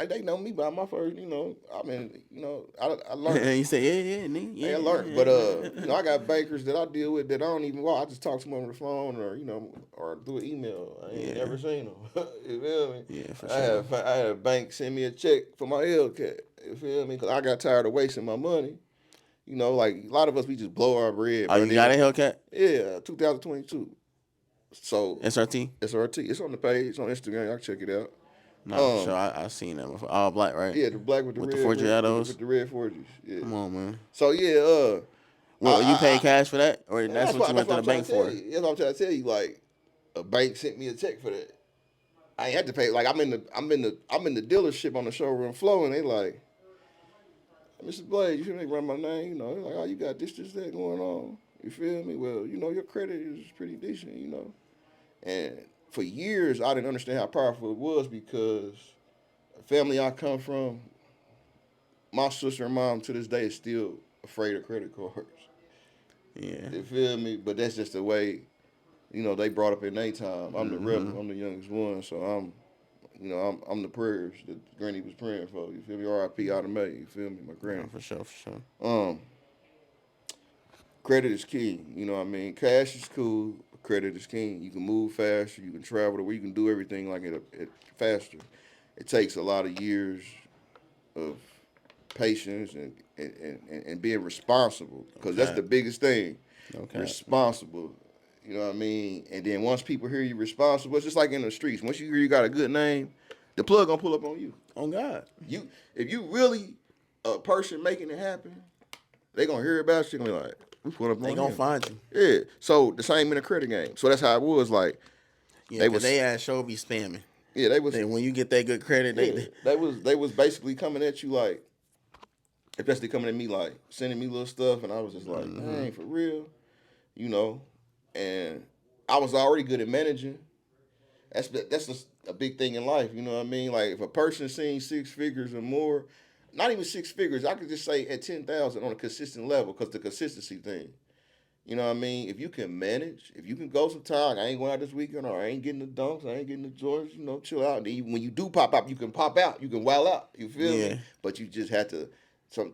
They know me by my first, I learned. You say, yeah, I learned. But, I got bankers that I deal with that I don't even I just talk to them on the phone or through an email. I ain't never seen them. You feel me? Yeah, for sure. I had a bank send me a check for my Hellcat. You feel me? Because I got tired of wasting my money. Like a lot of us, we just blow our bread. Oh, you got a Hellcat? Yeah, 2022. So SRT? It's on the page. It's on Instagram. Y'all check it out. No, sure. I seen that before. All black, right? Yeah, the black with the red. The Forgiatos? With the red Forgies. Yeah. Come on, man. So, yeah. Well, you paid cash for that? Or that's what you went to the bank for? That's what I'm trying to tell you. Like, a bank sent me a check for that. I ain't had to pay. Like, I'm in the dealership on the showroom floor, and they like, Mr. Blade, you feel me? Run my name. They're like, oh, you got this, that going on. You feel me? Well, your credit is pretty decent, And for years, I didn't understand how powerful it was because the family I come from, my sister and mom to this day is still afraid of credit cards. Yeah. You feel me? But that's just the way, they brought up in their time. I'm the rebel. I'm the youngest one, so I'm the prayers that Granny was praying for. You feel me? R.I.P. Automate. You feel me? My granny. For sure. Credit is key. You know what I mean? Cash is cool. Credit is king. You can move faster. You can travel to where you can do everything like it faster. It takes a lot of years of patience and being responsible, because that's the biggest thing. Okay. Responsible. You know what I mean? And then once people hear you responsible, it's just like in the streets. Once you hear you got a good name, the plug gonna pull up on you. On God. You if you really a person making it happen, they gonna hear about you. They gonna be like, we put up They on gonna him. find you. Yeah. So the same in the credit game. So that's how it was. Like Yeah, they because was they ass sure be spamming. yeah they was When you get that good credit, yeah they was basically coming at you like, especially coming at me like sending me little stuff, and I was just like, dang, for real, you know. And I was already good at managing. That's just a big thing in life, you know what I mean? Like if a person seeing 6 figures or more, not even 6 figures, I could just say at 10,000 on a consistent level, because the consistency thing. You know what I mean? If you can manage, if you can go some time, I ain't going out this weekend, or I ain't getting the dunks, I ain't getting the Jordans, you know, chill out. And then when you do pop out, you can pop out, you can wild out. You feel Yeah. me? But you just have to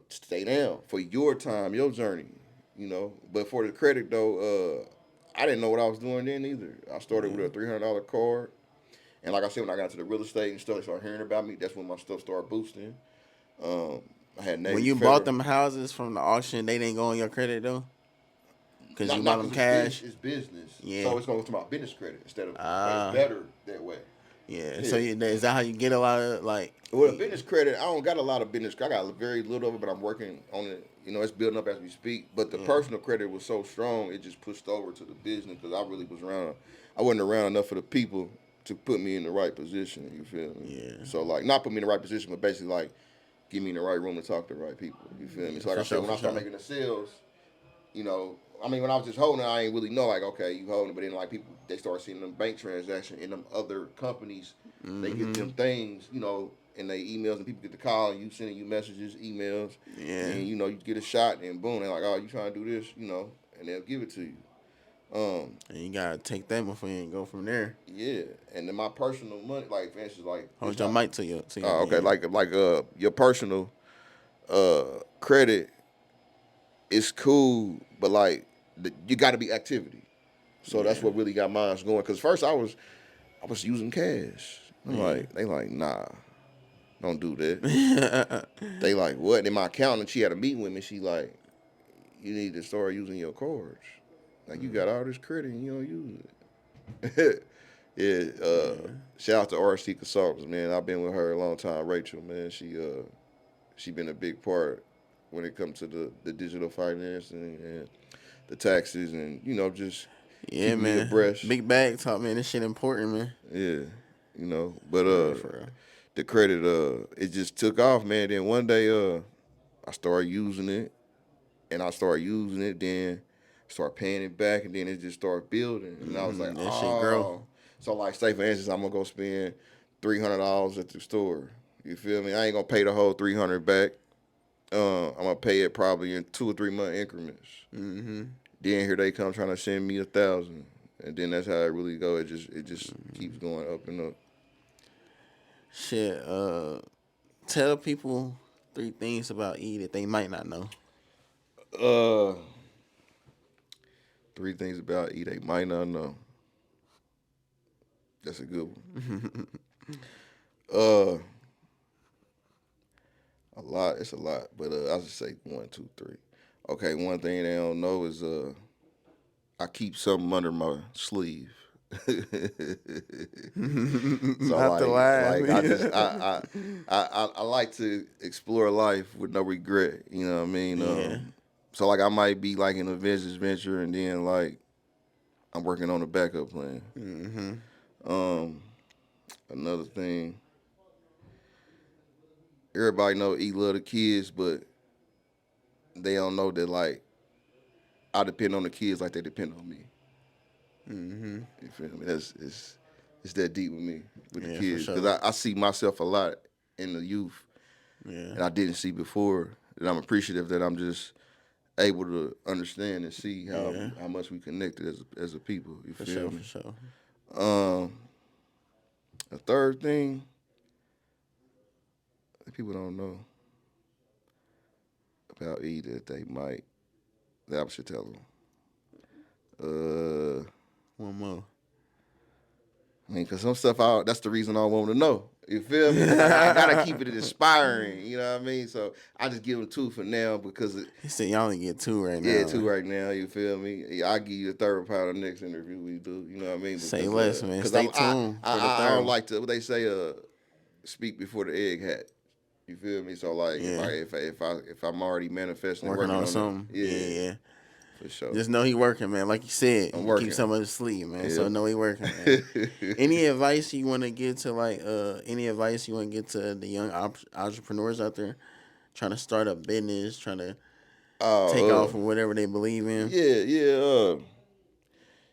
stay down for your time, your journey, you know. But for the credit though, I didn't know what I was doing then either. I started with a $300 card. And like I said, when I got into the real estate and stuff, they started hearing about me. That's when my stuff started boosting. I had Navy When you Federal. bought them houses from the auction, they didn't go on your credit though? Because you bought Not them because cash? it's business. Yeah. So it's going to my business credit instead of, it's better that way. Yeah. Yeah. So is that how you get a lot of, like... Well, the business credit, I don't got a lot of business. I got very little of it, but I'm working on it. You know, it's building up as we speak. But the personal credit was so strong, it just pushed over to the business, because I really was around. I wasn't around enough for the people to put me in the right position. You feel me? Yeah. So like, not put me in the right position, but basically like, get me in the right room to talk to the right people. You feel me? So like I said, when I started making the sales, you know, I mean, when I was just holding it, I ain't really know, like, okay, you holding it. But then, like, people, they start seeing them bank transactions in them other companies. They get them things, you know, in their emails, and people get the call, and you sending you messages, emails. Yeah. And, you know, you get a shot, and boom, they're like, oh, you trying to do this, you know, and they'll give it to you. And you got to take that before you go from there. Yeah. And then my personal money, like, for instance, like... Hold your mic to your okay, like your personal credit is cool, but, like, you got to be activity. So that's what really got mine going. Because first I was using cash. I'm like, they like, nah, don't do that. They like, what? And then my accountant, she had a meeting with me. She like, you need to start using your cards. Like, you got all this credit and you don't use it. Yeah. Shout out to RC Consultants, man. I've been with her a long time. Rachel, man, she been a big part when it comes to the digital finance and the taxes, and, you know, just keeping me abreast. Big bag talk, man. This shit important, man. Yeah, you know, but For real. the credit it just took off, man. Then one day I started using it, and I started using it, then start paying it back, and then it just started building, and I was like, that shit grow. So like, say for instance, I'm gonna go spend $300 at the store. You feel me? I ain't gonna pay the whole 300 back. I'm gonna pay it probably in 2 or 3 month increments. Then here they come trying to send me 1,000, and then that's how it really go. It just keeps going up and up. Shit. Tell people 3 things about E that they might not know. 3 things about E they might not know. That's a good one. A lot. It's a lot, but I'll just say 1, 2, 3. Okay, one thing they don't know is I keep something under my sleeve. So Not to laugh. I like to explore life with no regret. You know what I mean? Yeah. So like, I might be like in a business venture, and then like I'm working on a backup plan. Another thing, everybody know E love the kids, but they don't know that, like, I depend on the kids like they depend on me. You feel me? It's that deep with me, with the kids, for because sure. I see myself a lot in the youth, and I didn't see before. And I'm appreciative that I'm just able to understand and see how much we connected as a people. You feel me? For sure. A third thing that people don't know about E that I should tell them. One more. I mean, because some stuff, that's the reason I want to know. You feel me? Like, I gotta keep it inspiring. You know what I mean? So I just give them 2 for now because He said y'all only get 2 right now. yeah, 2 right now. You feel me? Yeah, I give you a third part of the next interview we do. You know what I mean? Because, Say less, man. Stay tuned for the I third. don't like to. What they say, speak before the egg hatch. You feel me? So like, Yeah. if I'm already manifesting, Working on something. it, Yeah. for sure. Just know he working, man. Like you said, I'm he working. keep some of his sleep, man. Yeah. So know he working, man. Any advice you want to give to the young entrepreneurs out there trying to start a business, trying to take off from whatever they believe in? Yeah.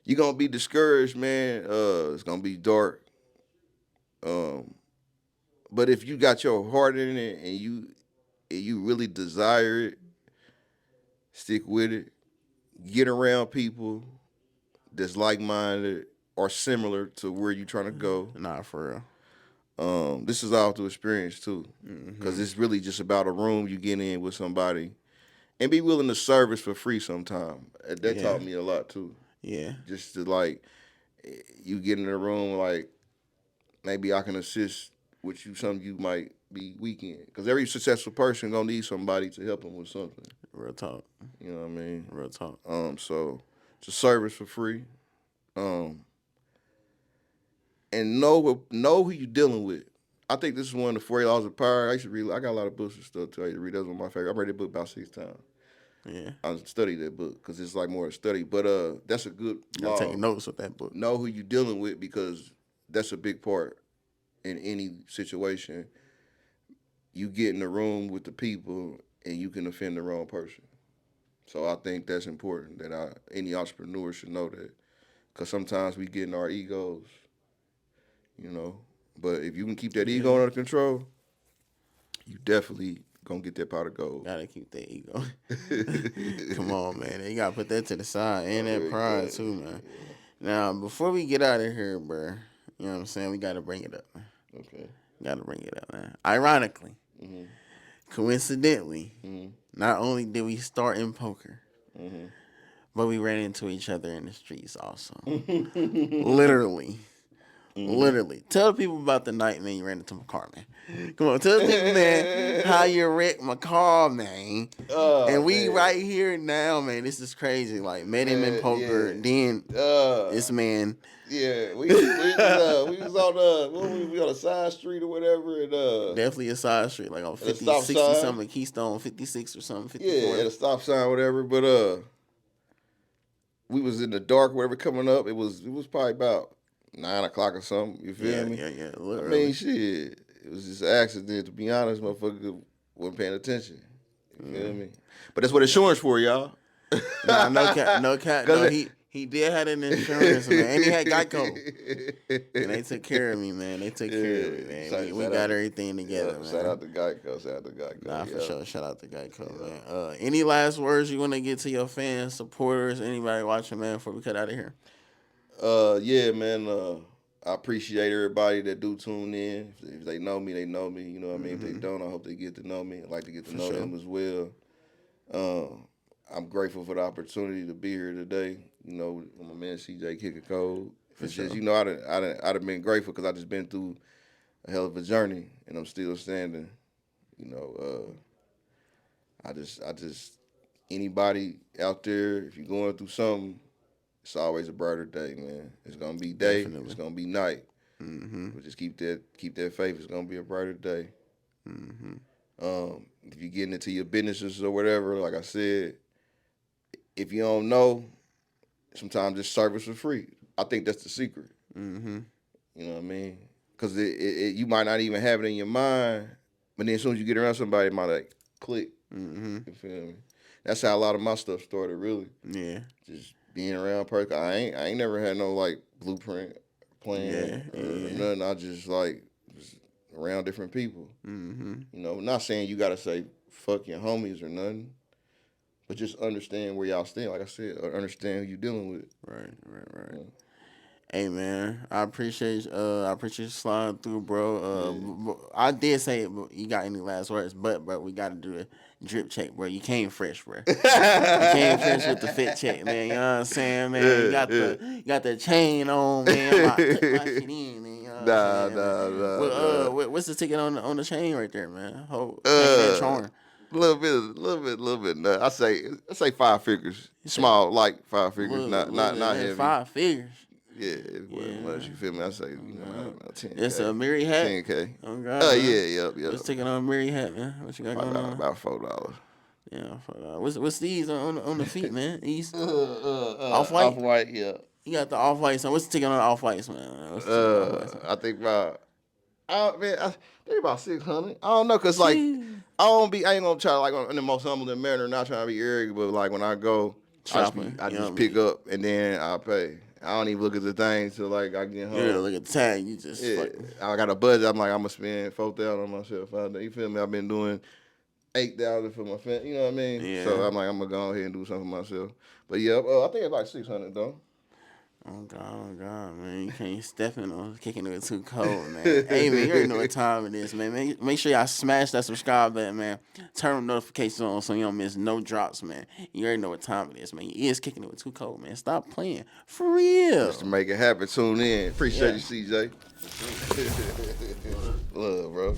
You're gonna be discouraged, man. It's gonna be dark. But if you got your heart in it and you really desire it, stick with it. Get around people that's like minded or similar to where you're trying to go. Nah, for real. This is all through experience too, because it's really just about a room you get in with somebody, and be willing to service for free sometime. That taught me a lot too. Yeah. Just to like, you get in the room like, maybe I can assist with you something you might be weak in, because every successful person gonna need somebody to help them with something. Real talk. You know what I mean? Real talk. So it's a service for free. And know who you're dealing with. I think this is one of the 40 laws of power. I used to read. I got a lot of books and stuff too. I used to read. That's one of my favorite. I read that book about 6 times. Yeah. I studied that book because it's like more a study. But that's a good law. I'm taking notes with that book. Know who you're dealing with, because that's a big part in any situation. You get in the room with the people and you can offend the wrong person. So I think that's important that any entrepreneur should know that, because sometimes we get in our egos, you know. But if you can keep that ego under control, you definitely gonna get that pot of gold. Gotta keep that ego. Come on, man. You gotta put that to the side and that pride too, man. Now, before we get out of here, bro, you know what I'm saying? We gotta bring it up. Okay. Gotta bring it up, man. Ironically, coincidentally, not only did we start in poker, but we ran into each other in the streets also. Literally. Literally. Tell the people about the night, man, you ran into my car, man. Come on, tell the people, man, how you wrecked my car, man. And we right here now, man. This is crazy. Like, met him in poker. Then this man. Yeah, we was on we on a side street or whatever, and definitely a side street, like on 50, 60 something, Keystone, 56 or something, 54. Yeah, at a stop sign, whatever. But we was in the dark, whatever, coming up. It was probably about 9 o'clock or something. You feel me? Yeah. I mean, shit. It was just an accident. To be honest, motherfucker wasn't paying attention. You feel me? But that's what insurance for, y'all. Nah, no cat. No, he did have an insurance, man, and he had Geico, and they took care of me, man. They took care of me, man. We got everything together, man. Shout out to Geico. Nah, for sure. Shout out to Geico, man. Any last words you want to get to your fans, supporters, anybody watching, man, before we cut out of here? Yeah, man. I appreciate everybody that do tune in. If they know me, they know me. You know what I mean? If they don't, I hope they get to know me. I'd like to get to know them as well. I'm grateful for the opportunity to be here today. You know, with my man CJ Kicking Code. It's just, you know, I'd have been grateful because I just been through a hell of a journey and I'm still standing. You know, I just anybody out there, if you're going through something, it's always a brighter day, man. It's gonna be day. Definitely. It's gonna be night. But just keep that faith. It's gonna be a brighter day. If you're getting into your businesses or whatever, like I said, if you don't know, sometimes it's service for free. I think that's the secret. You know what I mean? Because you might not even have it in your mind, but then as soon as you get around somebody, it might like click. You feel me? That's how a lot of my stuff started, really. Yeah. Just being around person. I ain't never had no like blueprint plan or nothing. I just like was around different people. You know, not saying you gotta say fuck your homies or nothing, but just understand where y'all stand. Like I said, understand who you dealing with. Right. Hey man, I appreciate you sliding through, bro. I did say it, but you got any last words? But bro, we got to do a drip check, bro. You came fresh, bro. You came fresh with the fit check, man. You know what I'm saying, man? You got the chain on, man. I'm about to tuck my shit in, man. You know what I'm saying, man? What's the ticket on the chain right there, man? Chain and charm. Little bit. I say 5 figures, small, like 5 figures, not heavy. 5 figures. Yeah, it wasn't much. You feel me? I say, about 10K. It's a Mary hat. 10K. Oh God. Yep. What's taking on a Mary hat, man? What you got going on? About $4. Yeah, what's these on the feet, man? These Off white, yeah. You got the off whites on. What's the ticket on the off whites, man? I think about. I think about 600. I don't know, cause like I ain't gonna try like in the most humbling manner, not trying to be arrogant, but like when I go shopping, I just pick up and then I pay. I don't even look at the things till like I get home. Yeah, look at the tag. You just I got a budget. I'm like, I'm gonna spend $4,000 on myself. You feel me? I've been doing $8,000 for my family. You know what I mean? Yeah. So I'm like, I'm gonna go ahead and do something for myself. But yeah, I think it's like 600 though. Oh God, man! You can't step in on kicking it too cold, man. Hey man, you already know what time it is, man. Make sure y'all smash that subscribe button, man. Turn notifications on so you don't miss no drops, man. You already know what time it is, man. Your ears kicking it with too cold, man. Stop playing for real. Just to make it happen, tune in. Appreciate you, CJ. Love, bro.